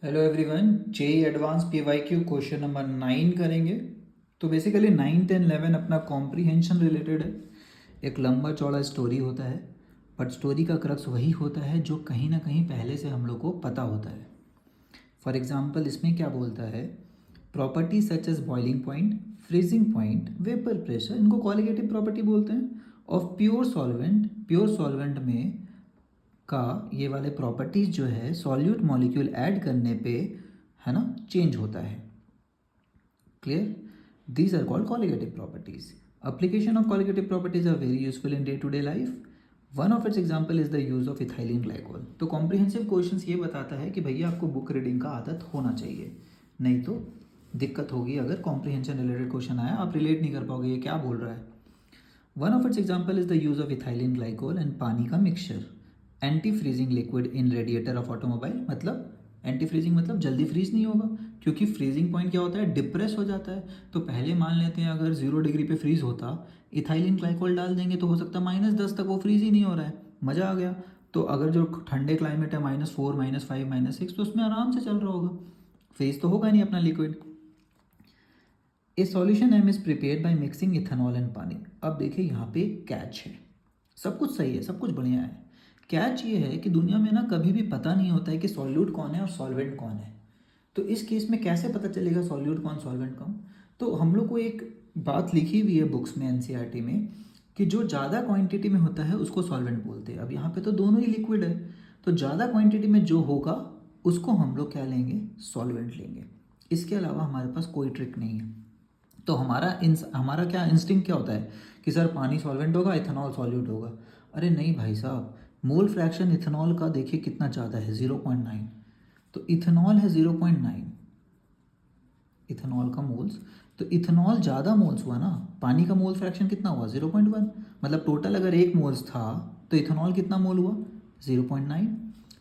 Hello everyone, JEE advance PYQ question number 9 करेंगे। तो basically 9, 10, 11 अपना कॉम्प्रीहेंशन रिलेटेड है। एक लंबा चौड़ा स्टोरी होता है, बट स्टोरी का क्रक्स वही होता है जो कहीं ना कहीं पहले से हम लोग को पता होता है। फॉर एग्जाम्पल इसमें क्या बोलता है, property such as boiling point, freezing point, vapour pressure, इनको क्वालिटेटिव प्रॉपर्टी बोलते हैं। ऑफ प्योर सॉल्वेंट में का ये वाले प्रॉपर्टीज़ जो है सॉल्यूट मॉलिक्यूल ऐड करने पे, है ना, चेंज होता है। Clear? These are called colligative properties. Application of colligative properties are very useful in day to day life. One of its example is the use of ethylene glycol. तो comprehensive question ये बताता है कि भैया आपको book reading का आदत होना चाहिए, नहीं तो दिक्कत होगी। अगर कॉम्प्रिहेंशन रिलेटेड क्वेश्चन आया, आप रिलेट नहीं कर पाओगे ये क्या बोल रहा है। One of its example is the use of ethylene glycol and पानी का mixture. Anti freezing liquid in radiator of automobile, मतलब एंटी फ्रीजिंग मतलब जल्दी फ्रीज नहीं होगा, क्योंकि फ्रीजिंग पॉइंट क्या होता है, डिप्रेस हो जाता है। तो पहले मान लेते हैं अगर 0 डिग्री पे फ्रीज होता, इथाइलिन ग्लाइकोल डाल देंगे तो हो सकता है -10 तक वो फ्रीज ही नहीं हो रहा है, मज़ा आ गया। तो अगर जो ठंडे क्लाइमेट है -4, -5, -6, तो उसमें आराम से चल रहा होगा, फ्रीज तो होगा नहीं अपना liquid. A solution M is prepared by mixing ethanol and pani. अब देखिए यहाँ पे कैच है, सब कुछ सही है, सब कुछ बढ़िया है। कैच ये है कि दुनिया में ना कभी भी पता नहीं होता है कि सॉल्यूट कौन है और सॉल्वेंट कौन है। तो इस केस में कैसे पता चलेगा सॉल्यूट कौन सॉल्वेंट कौन? तो हम लोग को एक बात लिखी हुई है बुक्स में, एनसीईआरटी में, कि जो ज़्यादा क्वांटिटी में होता है उसको सॉल्वेंट बोलते हैं। अब यहाँ पे तो दोनों ही लिक्विड है, तो ज़्यादा क्वांटिटी में जो होगा उसको हम लोग क्या लेंगे, सॉल्वेंट लेंगे। इसके अलावा हमारे पास कोई ट्रिक नहीं है। तो हमारा क्या इंस्टिंक्ट क्या होता है कि सर पानी सॉल्वेंट होगा, इथेनॉल सॉल्यूट होगा। अरे नहीं भाई साहब, मोल फ्रैक्शन इथेनॉल का देखिए कितना ज़्यादा है, 0.9। तो इथेनॉल है 0.9, इथेनॉल का मोल्स। तो इथेनॉल ज़्यादा मोल्स हुआ ना, पानी का मोल फ्रैक्शन कितना हुआ, 0.1। मतलब टोटल अगर 1 मोल्स था तो इथेनॉल कितना मोल हुआ, 0.9।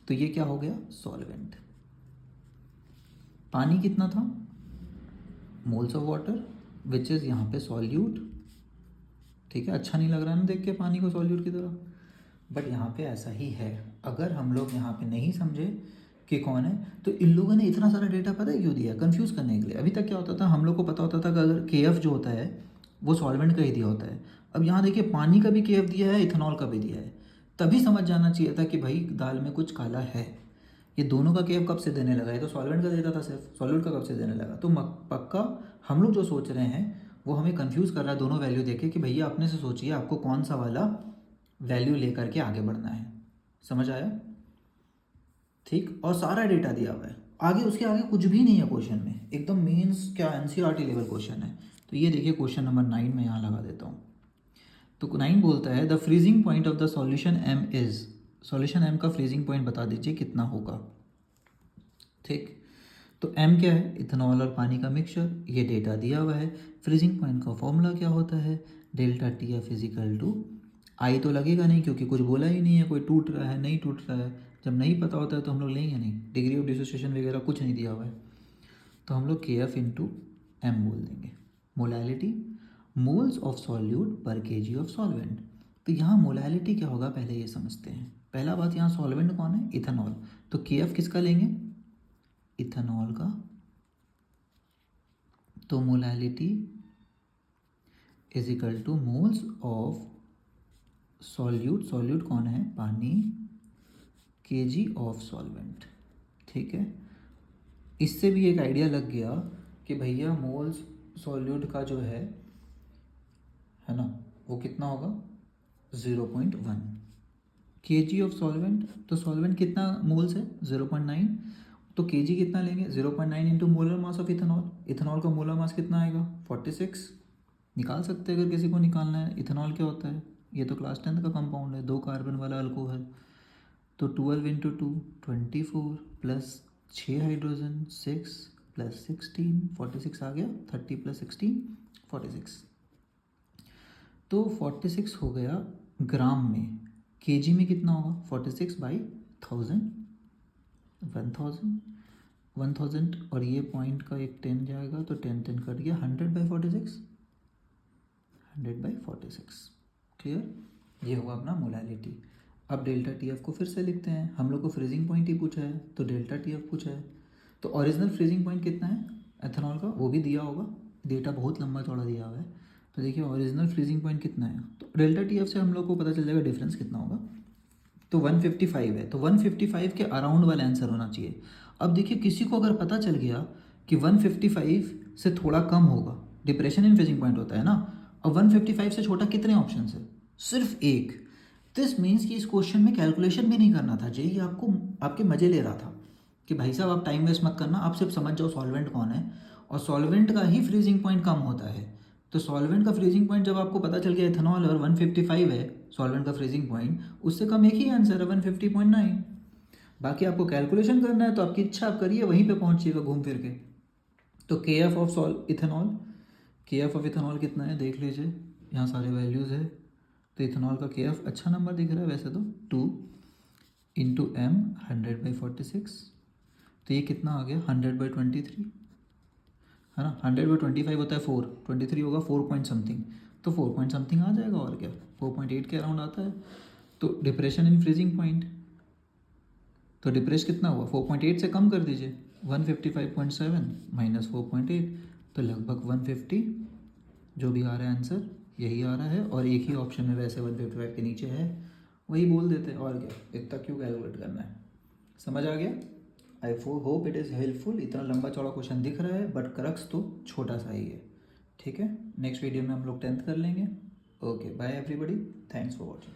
तो ये क्या हो गया, सॉल्वेंट। पानी कितना था, moles of water, which is यहाँ पे सॉल्यूट। ठीक है, अच्छा नहीं लग रहा है ना देख के पानी को सॉल्यूट की तरह, बट यहाँ पे ऐसा ही है। अगर हम लोग यहाँ पे नहीं समझे कि कौन है, तो इन लोगों ने इतना सारा डेटा पता है क्यों दिया, कंफ्यूज करने के लिए। अभी तक क्या होता था, हम लोग को पता होता था कि अगर के जो होता है वो सॉल्वेंट का ही दिया होता है। अब यहाँ देखिए पानी का भी के दिया है, इथेनॉल का भी दिया है, तभी समझ जाना चाहिए था कि भाई दाल में कुछ काला है। ये दोनों का के कब से देने लगा, ये तो सॉल्वेंट का देता था सिर्फ, सॉल्यूट का कब से देने लगा। तो पक्का हम लोग जो सोच रहे हैं वो हमें कंफ्यूज कर रहा है दोनों वैल्यू देखे, कि भैया अपने से सोचिए आपको कौन सा वाला वैल्यू लेकर के आगे बढ़ना है। समझ आया? ठीक, और सारा डेटा दिया हुआ है आगे, उसके आगे कुछ भी नहीं है क्वेश्चन में, एकदम मेंस क्या एनसीईआरटी लेवल क्वेश्चन है। तो ये देखिए क्वेश्चन नंबर 9 में यहाँ लगा देता हूँ। तो 9 बोलता है the freezing point of the solution M is, solution M का फ्रीजिंग पॉइंट बता दीजिए कितना होगा। ठीक, तो एम क्या है, इथेनॉल और पानी का मिक्सचर, ये डेटा दिया हुआ है। फ्रीजिंग पॉइंट का फॉर्मूला क्या होता है, delta T F is equal to, I तो लगेगा नहीं क्योंकि कुछ बोला ही नहीं है, कोई टूट रहा है नहीं टूट रहा है। जब नहीं पता होता है तो हम लोग लेंगे नहीं, डिग्री ऑफ डिसोसिएशन वगैरह कुछ नहीं दिया हुआ है, तो हम लोग के एफ इंटू एम बोल देंगे। मोलैलिटी, मोल्स ऑफ सॉल्यूट पर केजी ऑफ सॉल्वेंट। तो यहाँ मोलैलिटी क्या होगा पहले ये समझते हैं। पहला बात, यहाँ सॉल्वेंट कौन है, इथेनॉल, तो के एफ किसका लेंगे, इथेनॉल का। तो molality is equal two moles of solute, solute कौन है, पानी, केजी ऑफ सॉल्वेंट। ठीक है, इससे भी एक आइडिया लग गया कि भैया मोल्स सॉल्यूट का जो है ना, वो कितना होगा, 0.1। केजी ऑफ सॉल्वेंट, तो सॉल्वेंट कितना मोल्स है, 0.9। तो केजी कितना लेंगे, 0.9 into molar mass of ethanol. Ethanol का मोलर मास कितना आएगा, 46। निकाल सकते हैं अगर किसी को निकालना है। इथेनॉल क्या होता है, ये तो क्लास 10th का कंपाउंड है, 2 कार्बन वाला अल्कोहल। तो 12 इंटू 2, 24, प्लस 6 हाइड्रोजन, 6 प्लस 16, 46 आ गया, 30 प्लस 16, 46। तो 46 हो गया ग्राम में, केजी में कितना होगा, 46/1000, 1000, 1000, और ये पॉइंट का एक 10 जाएगा तो 10 10 कट गया, 100/46, 100/46। क्लियर? ये होगा अपना मोलैलिटी। अब डेल्टा टी एफ को फिर से लिखते हैं, हम लोग को फ्रीजिंग पॉइंट ही पूछा है तो डेल्टा टी एफ पूछा है। तो ओरिजिनल फ्रीजिंग पॉइंट कितना है एथेनॉल का, वो भी दिया होगा, डेटा बहुत लंबा चौड़ा दिया हुआ है। तो देखिए ओरिजिनल फ्रीजिंग पॉइंट कितना है, तो डेल्टा टी एफ से हम लोग को पता चल जाएगा डिफरेंस कितना होगा। तो 155 है, तो 155 के अराउंड वाला आंसर होना चाहिए। अब देखिए किसी को अगर पता चल गया कि 155 से थोड़ा कम होगा, डिप्रेशन इन फ्रीजिंग पॉइंट होता है ना, अब 155 से छोटा कितने ऑप्शन है, सिर्फ एक। दिस मीन्स कि इस क्वेश्चन में कैलकुलेशन भी नहीं करना था, जेई आपको आपके मजे ले रहा था कि भाई साहब आप टाइम वेस्ट मत करना, आप सिर्फ समझ जाओ सॉल्वेंट कौन है, और सॉल्वेंट का ही फ्रीजिंग पॉइंट कम होता है। तो सॉल्वेंट का फ्रीजिंग पॉइंट जब आपको पता चल गया इथेनॉल और 155 है सॉल्वेंट का फ्रीजिंग पॉइंट, उससे कम एक ही आंसर है 150.9। बाकी आपको कैलकुलेशन करना है तो आपकी इच्छा, आप करिए, वहीं पे पहुंचिएगा घूम फिर के। तो के एफ ऑफ इथेनॉल, के एफ ऑफ इथेनॉल कितना है देख लीजिए, यहाँ सारे वैल्यूज़ है। तो इथेनॉल का के एफ अच्छा नंबर दिख रहा है वैसे तो 2 इंटू एम 100/46, तो ये कितना आ गया 100/23 है ना। 100/25 होता है 4, 23 होगा 4 पॉइंट समथिंग, तो 4 पॉइंट समथिंग आ जाएगा और क्या, 4.8 के अराउंड आता है। तो डिप्रेशन इन फ्रीजिंग पॉइंट, तो डिप्रेस कितना हुआ 4.8 से कम कर दीजिए, 155.7 माइनस 4.8, तो लगभग 150 जो भी आ रहा है आंसर यही आ रहा है। और एक ही ऑप्शन में वैसे 155 के नीचे है, वही बोल देते हैं, और क्या, इतना क्यों कैलकुलेट करना है। समझ आ गया, I hope it is helpful. इतना लंबा चौड़ा क्वेश्चन दिख रहा है बट क्रक्स तो छोटा सा ही है, ठीक है। नेक्स्ट वीडियो में हम लोग 10th कर लेंगे। Okay bye everybody, thanks for watching.